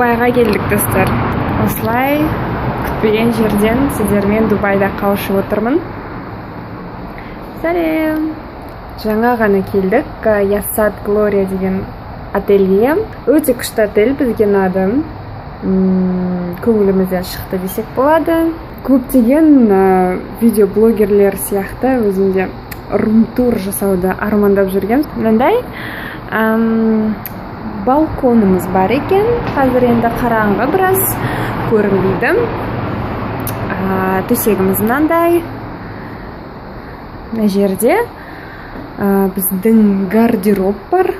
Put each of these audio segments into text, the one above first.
Дубайға келдік достар. Осылай күтпеген жерден сіздермен Дубайда қауышып отырмын. Сәлем. Жаңа ғана келдік Яссад Глория деген отельге. Өте күшті отель, бізге ұнады. Көңілімізден шықты десек болады. Көптеген видеоблогерлер сияқты өзімде рум-тур жасауды армандап жүрген. Мынандай балконымыз бар екен. Қазір енді қараңғы біраз көрінбейді. Төсегіміз мынандай. Мына жерде біздің гардероб бар.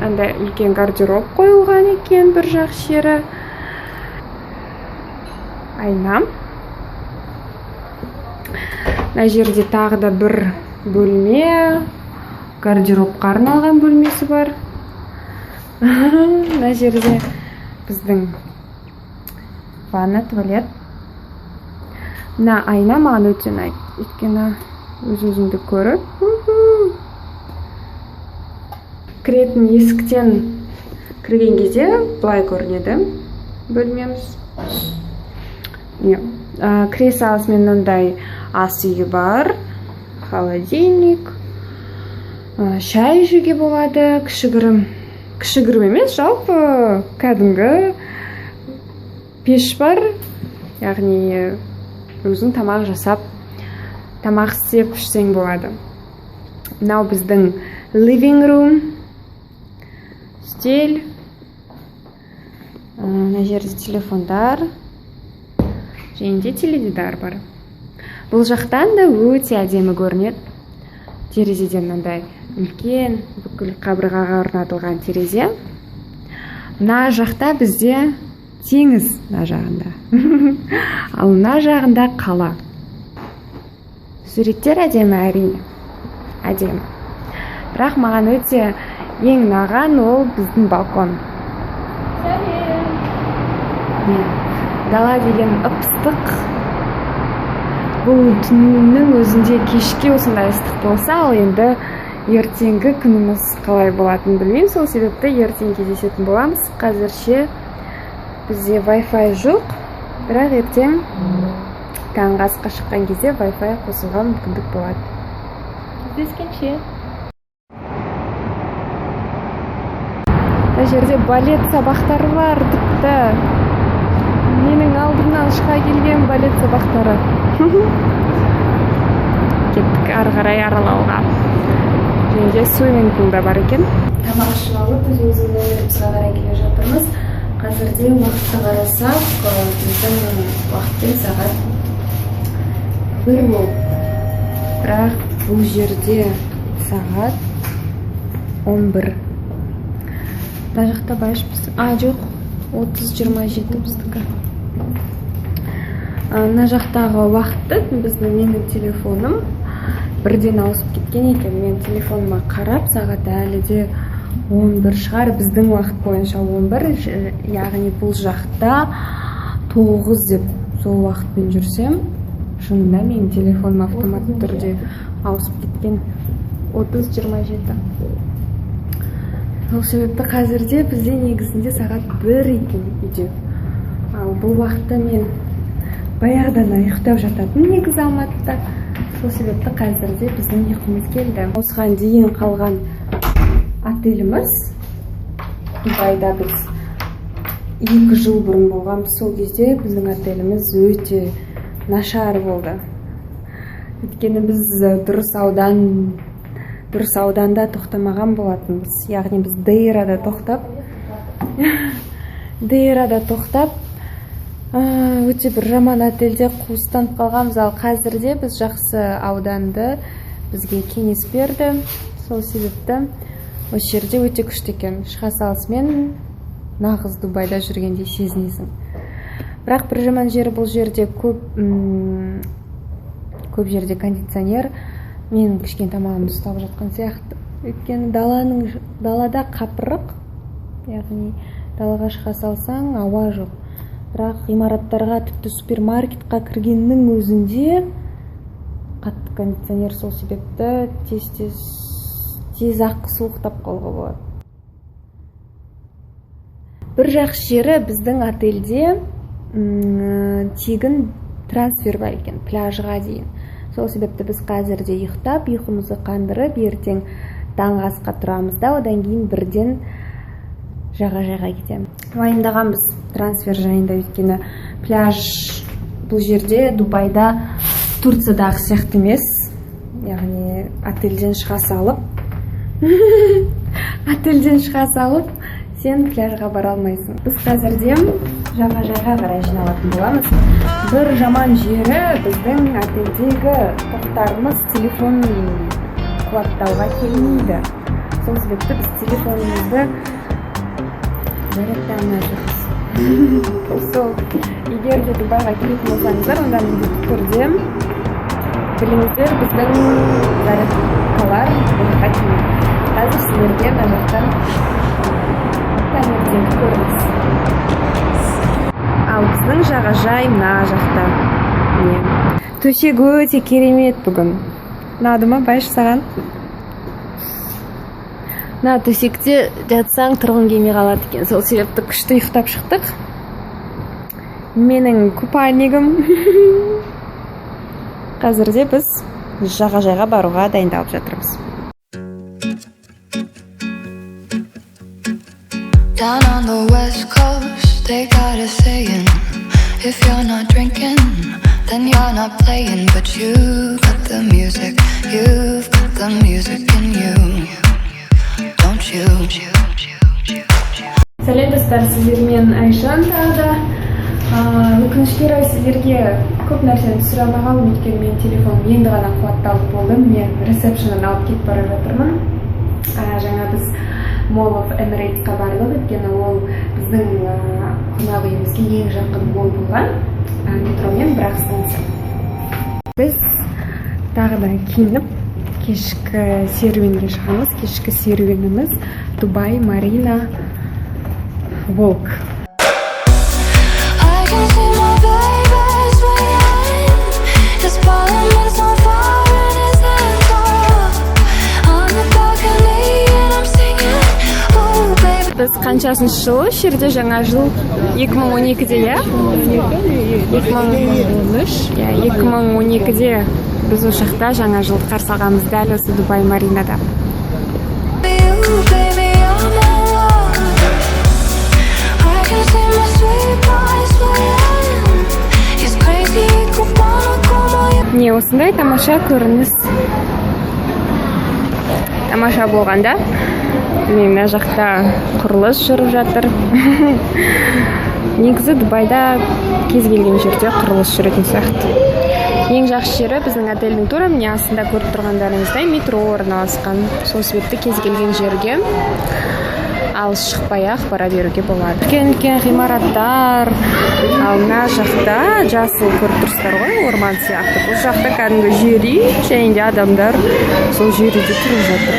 Андай үлкен гардероб қойылған екен бір жақ жері. Айна. Мына жерде тағы да бір бөлме, гардеробқа арналған бөлмесі бар. Мына жерде біздің ванна, туалет. Мына айна маған өте ұнайды, өйткені өз-өзіңді көріп. Кіретін есіктен кірген кезде былай көрінеді бөлмеміз. Кіре салысымен мынандай ас үйі бар, холодильник, шай жеуге болады, кішігірім емес, жалпы кәдімгі пеш бар, яғни өзің тамақ жасап, тамақ істеп ішсең болады. Мынау біздің living room, стель, мына жерде телефондар, және де теледидар бар. Бұл жақтан да өте әдемі көрінеді. Терезеден мынандай үлкен, бүкіл қабырғаға орнатылған терезе. Мына жақта бізде теңіз, мына жағында. Ал мына жағында қала. Суреттер әдемі, әрине. Әдемі. Бірақ маған өте ең ұнаған ол біздің балкон. Дала деген ып-ыстық. Бұл түннің өзінде кешке осындай ыстық болса, ал енді ертеңгі күніміз қалай болатынын білмеймін. Сол себепті ертең кездесетін боламыз. Қазірше бізде Wi-Fi жоқ, бірақ ертең таңғы асқа шыққан кезде Wi-Fi қосуға мүмкіндік болады. Кездескенше. Мына жерде балет сабақтары бар, тіпті менің алдымнан шыға келген балет сабақтары. Кеттік ары қарай аралауға. Және де swimming pool да бар екен. Тамақ ішіп алып, өзіміздің нөмірімізге қарай келе жатырмыз. Қазірде уақытты қарасақ, біздің уақытпен сағат 1 болып. Бірақ бұл жерде сағат 11. Мына жақта байышпыз. Жоқ, 30-27 біздікі. Мына жақтағы уақытты менің телефоным бірден ауысып кеткен екен. Мен телефоныма қарап, сағат әлі де 11 шығар. Біздің уақыт бойынша 11, яғни бұл жақта 9 деп сол уақытпен жүрсем, шынында менің телефоным автоматты түрде ауысып кеткен. 30-27. Сол себепті қазірде бізде негізінде сағат 1 екен үйде. Ал бұл уақытта мен баяғыдан ұйықтап жататын негізі Алматыда. Сол себепті қазірде біздің ұйқымыз келді. Осыған дейін қалған отеліміз Дубайда біз 2 жыл бұрын болғанбыз. Сол кезде біздің отеліміз өте нашар болды. Өйткені біз дұрыс ауданда тоқтамаған болатынбыз. Яғни біз Дейрада тоқтап, өте бір жаман отельде қуыстанып қалғанбыз. Ал қазірде біз жақсы ауданды бізге кеңес берді. Сол себепті осы жерде өте күшті екен. Шыға салысымен нағыз Дубайда жүргендей сезінесің. Бірақ бір жаман жері бұл жерде көп жерде кондиционер. Мен кішкен тамағымды ұстап жатқан сияқты. Өйткені далада қапырық, яғни далаға шыға салсаң ауа жоқ. Бірақ ғимараттарға, тіпті супермаркетқа кіргеннің өзінде қатты кондиционер. Сол себепті тез ақ суықтап қалуға болады. Бір жақсы жері біздің отельде тегін трансфер бар екен, пляжға дейін. Сол себепті біз қазірде ұйықтап, ұйқымызды қандырып, ертең таңғы асқа тұрамыз да, одан кейін бірден жағажайға кетеміз. Уайымдағанбыз трансфер жайында, өйткені пляж бұл жерде Дубайда Турциядағы сияқты емес, яғни отельден шыға салып сен пляжға бара алмайсың. Біз қазірде жағажайға қарай жиналатын боламыз. Бір жаман жері біздің отельдегі тоқтарымыз телефон қуаттауға келмейді. Сол себепті біз телефонымызды зарядтай алмаймыз. Сол, егер де Дубайға келетін болсаңыздар, онда міндетті түрде біліңіздер, біздің зарядкалар бұнға келмейді. Қазір сіздерге мына жақтан таңертеңгі көрініс. Ал біздің жағажай мына жақта. Төсек өте керемет бүгін. Ұнады ма, Байш, саған? Мына төсекте жатсаң тұрғың келмей қалады екен. Сол себепті күшті ұйықтап шықтық. Менің купальнигім. Қазірде біз жағажайға баруға дайындалып жатырмыз. Down on the west coast, they got a saying, if you're not drinking, then you're not playing. But you've got the music in you, don't you? Сәлем достар, сіздермен Айшан тағы. Өкінішке орай сіздерге көп нәрсені түсіре алмағанмын, өйткені мен телефоным енді ғана қуатталып болды. Мен ресепшннан алып кетіп бара жатырмын. Жаңа біз Mall of Emirates'қа бардық, өйткені ол біздің қонақ үйімізге ең жақын мол болған метромен бір-ақ станция. Біз тағы да киініп кешкі серуенге шығамыз. Кешкі серуеніміз Дубай Марина Walk. Біз қаншасыншы жылы жерде жаңа жыл 2012-де, иә? 2012-де біз осы жақта жаңа жылды қарсы алғанбыз, дәл осы Дубай Маринада. Не, осындай тамаша көрініс. Тамаша болғанда. Мына жақта құрылыс жүріп жатыр. Негізі Дубайда кез келген жерде құрылыс жүретін сияқты. Ең жақсы жері біздің отельдің тура міне астында көріп тұрғандарыңыздай метро орналасқан. Сол себепті кез келген жерге алыс шықпай-ақ бара беруге болады. Үлкен ғимараттар. Ал мына жақта жасыл көріп тұрсыздар ғой, орман сияқты. Бұл жақта кәдімгі жері және де адамдар сол жерде тұрып жатыр.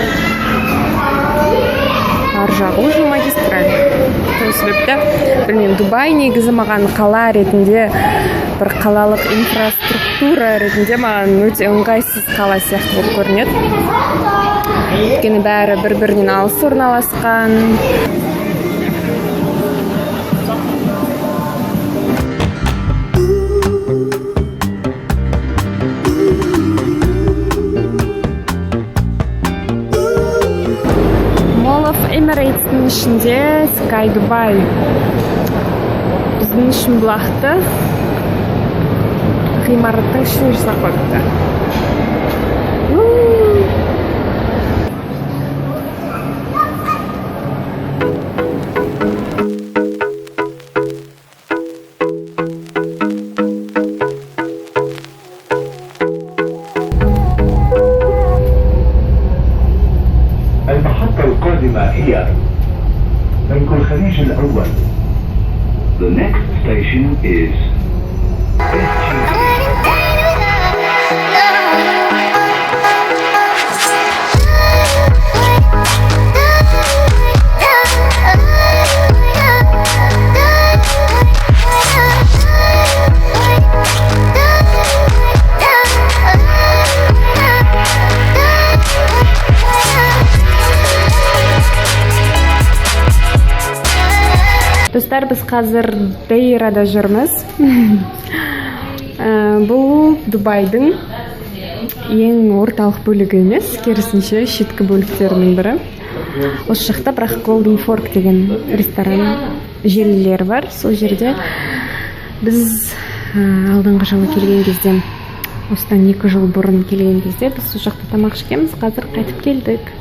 Ар жағы уже магистраль. Сол себепті, білмеймін, Дубай негізі маған қала ретінде, бір қалалық инфраструктура ретінде маған өте ыңғайсыз қала сияқты болып көрінеді. Өйткені бәрі бір-бірінен алыс орналасқан. Эмирейтстің ішінде Sky Dubai. Біздің үшін бұлақты ғимараттың ішіне жасап қойыпты. The next station is Достар, біз қазір Дейрада жүрміз. Бұл Дубайдың ең орталық бөлігі емес, керісінше шеткі бөліктерінің бірі. Осы жақта бірақ Golden Fork деген ресторан желілері бар. Сол жерде біз алдыңғы жылы келген кезде, осыдан 2 жыл бұрын келген кезде біз сол жақта тамақ ішкенбіз, қазір қайтып келдік.